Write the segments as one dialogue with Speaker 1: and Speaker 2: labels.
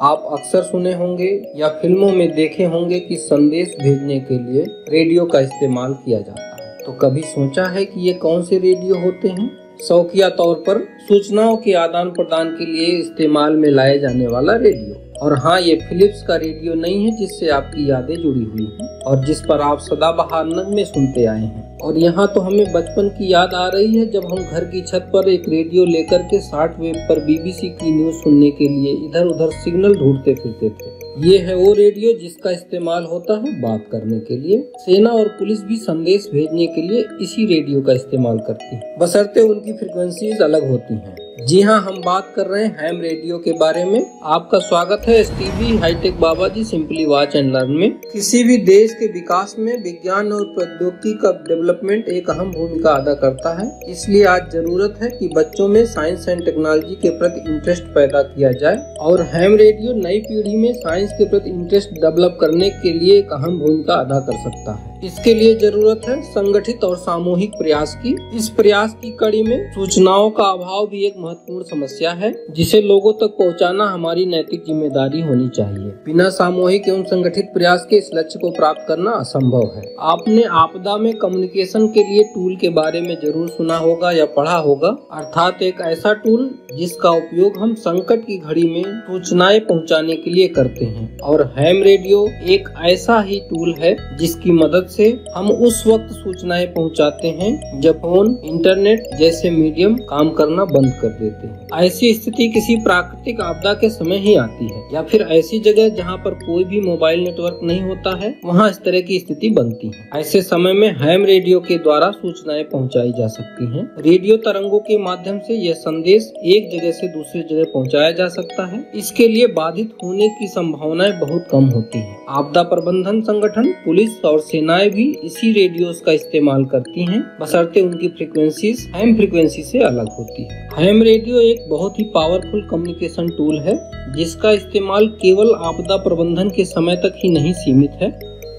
Speaker 1: आप अक्सर सुने होंगे या फिल्मों में देखे होंगे कि संदेश भेजने के लिए रेडियो का इस्तेमाल किया जाता है। तो कभी सोचा है कि ये कौन से रेडियो होते हैं? शौकिया तौर पर सूचनाओं के आदान प्रदान के लिए इस्तेमाल में लाए जाने वाला रेडियो। और हाँ, ये फिलिप्स का रेडियो नहीं है जिससे आपकी यादें जुड़ी हुई हैं और जिस पर आप सदाबहार नगमे सुनते आए हैं। और यहाँ तो हमें बचपन की याद आ रही है जब हम घर की छत पर एक रेडियो लेकर के शॉर्ट वेव पर BBC की न्यूज सुनने के लिए इधर उधर सिग्नल ढूंढते फिरते थे। ये है वो रेडियो जिसका इस्तेमाल होता है बात करने के लिए। सेना और पुलिस भी संदेश भेजने के लिए इसी रेडियो का इस्तेमाल करती है, बशर्ते उनकी फ्रीक्वेंसीज अलग होती हैं। जी हाँ, हम बात कर रहे हैं हैम रेडियो के बारे में। आपका स्वागत है STV hi tech Babaji simply watch and learn में। किसी भी देश के विकास में विज्ञान और प्रौद्योगिकी का डेवलपमेंट एक अहम भूमिका अदा करता है। इसलिए आज जरूरत है कि बच्चों में साइंस एंड टेक्नोलॉजी के प्रति इंटरेस्ट पैदा किया जाए और हैम रेडियो नई पीढ़ी में साइंस के प्रति इंटरेस्ट डेवलप करने के लिए एक अहम भूमिका अदा कर सकता है। इसके लिए जरूरत है संगठित और सामूहिक प्रयास की। इस प्रयास की कड़ी में सूचनाओं का अभाव भी एक महत्वपूर्ण समस्या है जिसे लोगों तक पहुंचाना हमारी नैतिक जिम्मेदारी होनी चाहिए। बिना सामूहिक एवं संगठित प्रयास के इस लक्ष्य को प्राप्त करना असंभव है। आपने आपदा में कम्युनिकेशन के लिए टूल के बारे में जरूर सुना होगा या पढ़ा होगा, अर्थात एक ऐसा टूल जिसका उपयोग हम संकट की घड़ी में सूचनाएं पहुंचाने के लिए करते हैं। और हैम रेडियो एक ऐसा ही टूल है जिसकी मदद से हम उस वक्त सूचनाएं पहुंचाते हैं जब फोन, इंटरनेट जैसे मीडियम काम करना बंद कर देते हैं। ऐसी स्थिति किसी प्राकृतिक आपदा के समय ही आती है या फिर ऐसी जगह जहां पर कोई भी मोबाइल नेटवर्क नहीं होता है, वहां इस तरह की स्थिति बनती है। ऐसे समय में हैम रेडियो के द्वारा सूचनाएं पहुंचाई जा सकती हैं। रेडियो तरंगों के माध्यम से यह संदेश एक जगह से दूसरी जगह पहुंचाया जा सकता है। इसके लिए बाधित होने की संभावनाएं बहुत कम होती है। आपदा प्रबंधन संगठन, पुलिस और सेनाएं भी इसी रेडियोस का इस्तेमाल करती हैं, बशर्ते उनकी फ्रीक्वेंसीज हैम फ्रीक्वेंसी से अलग होती है। हैम रेडियो एक बहुत ही पावरफुल कम्युनिकेशन टूल है जिसका इस्तेमाल केवल आपदा प्रबंधन के समय तक ही नहीं सीमित है।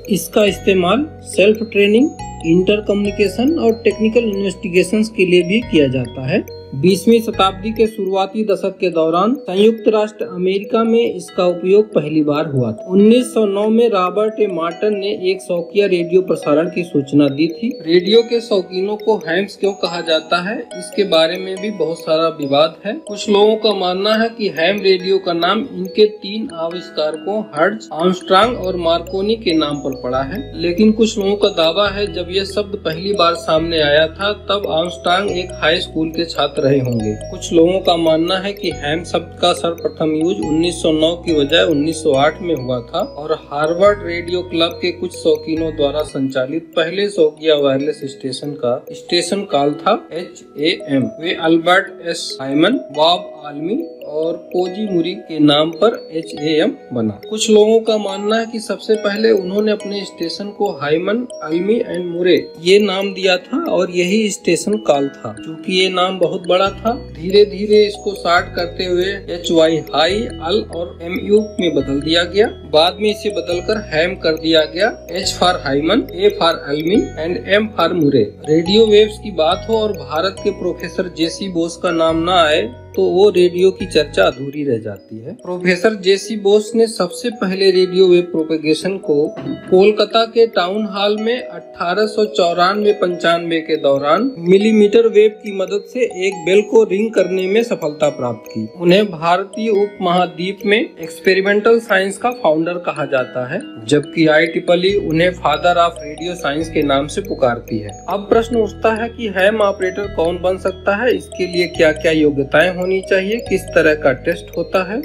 Speaker 1: इसका इस्तेमाल सेल्फ ट्रेनिंग, इंटर कम्युनिकेशन और टेक्निकल इन्वेस्टिगेशंस के लिए भी किया जाता है। 20वीं शताब्दी के शुरुआती दशक के दौरान संयुक्त राष्ट्र अमेरिका में इसका उपयोग पहली बार हुआ था। 1909 में रॉबर्ट ए मार्टन ने एक शौकिया रेडियो प्रसारण की सूचना दी थी। रेडियो के शौकीनों को हैम्स क्यों कहा जाता है, इसके बारे में भी बहुत सारा विवाद है। कुछ लोगों का मानना है कि हैम रेडियो का नाम इनके 3 आविष्कारकों हर्ट्ज, आर्मस्ट्रांग और मार्कोनी के नाम पर पड़ा है। लेकिन कुछ लोगों का दावा है जब यह शब्द पहली बार सामने आया था तब आर्मस्ट्रांग एक हाई स्कूल के छात्र रहे होंगे। कुछ लोगों का मानना है कि हैम शब्द का सर्वप्रथम यूज 1909 की बजाय 1908 में हुआ था और हार्वर्ड रेडियो क्लब के कुछ शौकीनों द्वारा संचालित पहले शौकिया वायरलेस स्टेशन का स्टेशन कॉल था HAM। वे अल्बर्ट S हाइमन, बॉब आल्मी और कोजी मुरी के नाम पर HAM बना। कुछ लोगों का मानना है कि सबसे पहले उन्होंने अपने स्टेशन को हाइमन, अल्मी एंड मुरे ये नाम दिया था और यही स्टेशन कॉल था। क्योंकि ये नाम बहुत बड़ा था, धीरे धीरे इसको शॉर्ट करते हुए HY हाई, अल और MU में बदल दिया गया। बाद में इसे बदलकर हैम कर दिया गया। H for Hyman, A for Almy and M for Murray. Radio waves की बात हो और भारत के प्रोफेसर JC बोस का नाम न आए तो वो रेडियो की चर्चा अधूरी रह जाती है। प्रोफेसर JC बोस ने सबसे पहले रेडियो वेव प्रोपेगेशन को कोलकाता के टाउन हॉल में 1894-95 के दौरान मिलीमीटर वेव की मदद से एक बेल को रिंग करने में सफलता प्राप्त की। उन्हें भारतीय उपमहाद्वीप में एक्सपेरिमेंटल साइंस का फाउंडर कहा जाता है, जबकि IEEE उन्हें फादर ऑफ रेडियो साइंस के नाम से पुकारती है। अब प्रश्न उठता है कि हैम ऑपरेटर कौन बन सकता है, इसके लिए क्या क्या योग्यताएं होनी चाहिए, किस तरह का टेस्ट होता है।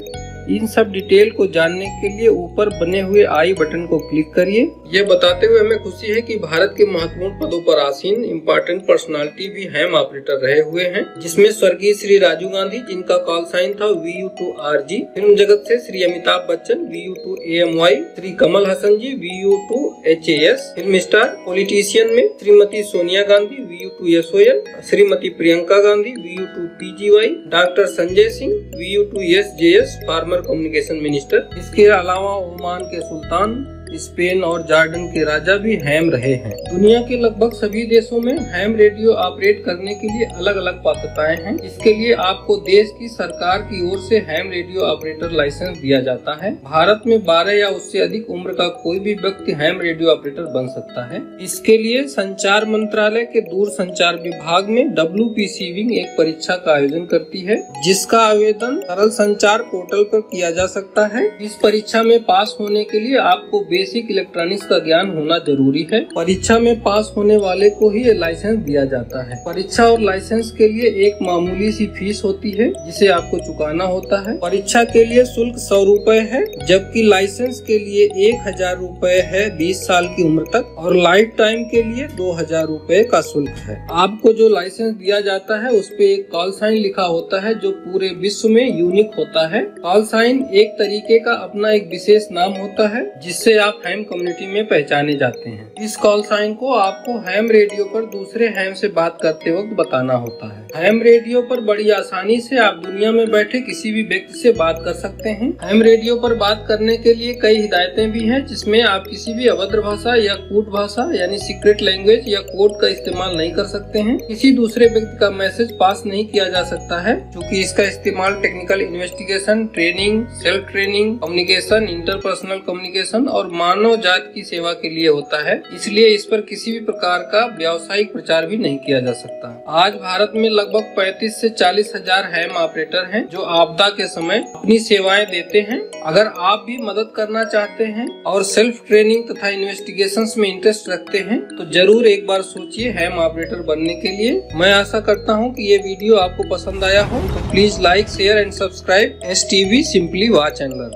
Speaker 1: इन सब डिटेल को जानने के लिए ऊपर बने हुए आई बटन को क्लिक करिए। ये बताते हुए हमें खुशी है कि भारत के महत्वपूर्ण पदों पर आसीन इम्पोर्टेंट पर्सनालिटी भी हैम ऑपरेटर रहे हुए हैं, जिसमें स्वर्गीय श्री राजीव गांधी जिनका कॉल साइन था VU2RG, फिल्म जगत से श्री अमिताभ बच्चन VU2AMY, श्री कमल हसन जी VU2HAS, फिल्म स्टार पॉलिटिशियन में Shrimati Sonia Gandhi VU2SOL, Shrimati Priyanka Gandhi VU2PGY, doctor Sanjay Singh VU2SJS, farmer communication minister. इसके अलावा ओमान के सुल्तान स्पेन और जॉर्डन के राजा भी हैम रहे हैं। दुनिया के लगभग सभी देशों में हैम रेडियो ऑपरेट करने के लिए अलग अलग पात्रताएं हैं। इसके लिए आपको देश की सरकार की ओर से हैम रेडियो ऑपरेटर लाइसेंस दिया जाता है। भारत में 12 या उससे अधिक उम्र का कोई भी व्यक्ति हैम रेडियो ऑपरेटर बन सकता है। इसके लिए संचार मंत्रालय के दूर संचार विभाग में WPC विंग एक परीक्षा का आयोजन करती है, जिसका आवेदन सरल संचार पोर्टल पर किया जा सकता है। इस परीक्षा में पास होने के लिए आपको बेसिक इलेक्ट्रॉनिक्स का ज्ञान होना जरूरी है। परीक्षा में पास होने वाले को ही लाइसेंस दिया जाता है। परीक्षा और लाइसेंस के लिए एक मामूली सी फीस होती है, जिसे आपको चुकाना होता है। परीक्षा के लिए शुल्क 100 रुपए है, जबकि लाइसेंस के लिए 1000 रुपए है 20 साल की उम्र तक, और लाइफ टाइम के लिए 2000 रुपए का शुल्क है। आपको जो लाइसेंस दिया जाता है उस पे एक कॉल साइन लिखा होता है, जो पूरे विश्व में यूनिक होता है। कॉल साइन एक तरीके का अपना एक विशेष नाम होता है, जिससे आप हैम कम्युनिटी में पहचाने जाते हैं। इस कॉल साइन को आपको हैम रेडियो पर दूसरे हैम से बात करते वक्त बताना होता है। हैम रेडियो पर बड़ी आसानी से आप दुनिया में बैठे किसी भी व्यक्ति से बात कर सकते हैं। हैम रेडियो पर बात करने के लिए कई हिदायतें भी हैं, जिसमें आप किसी भी अभद्र भाषा या कूट भाषा यानी सीक्रेट लैंग्वेज या कोड का इस्तेमाल नहीं कर सकते हैं। किसी दूसरे व्यक्ति का मैसेज पास नहीं किया जा सकता है, क्योंकि इसका इस्तेमाल technical investigation, training, self training, communication, interpersonal communication और मानव जात की सेवा के लिए होता है। इसलिए इस पर किसी भी प्रकार का व्यावसायिक प्रचार भी नहीं किया जा सकता। आज भारत में लगभग 35 से 40 हजार हैम ऑपरेटर हैं, जो आपदा के समय अपनी सेवाएं देते हैं। अगर आप भी मदद करना चाहते हैं और सेल्फ ट्रेनिंग तथा इन्वेस्टिगेशंस में इंटरेस्ट रखते हैं, तो जरूर एक बार सोचिए हैम ऑपरेटर बनने के लिए। मैं आशा करता हूं कि ये वीडियो आपको पसंद आया हो, तो please like, share and subscribe STV simply watch channel.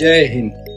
Speaker 1: जय हिंद।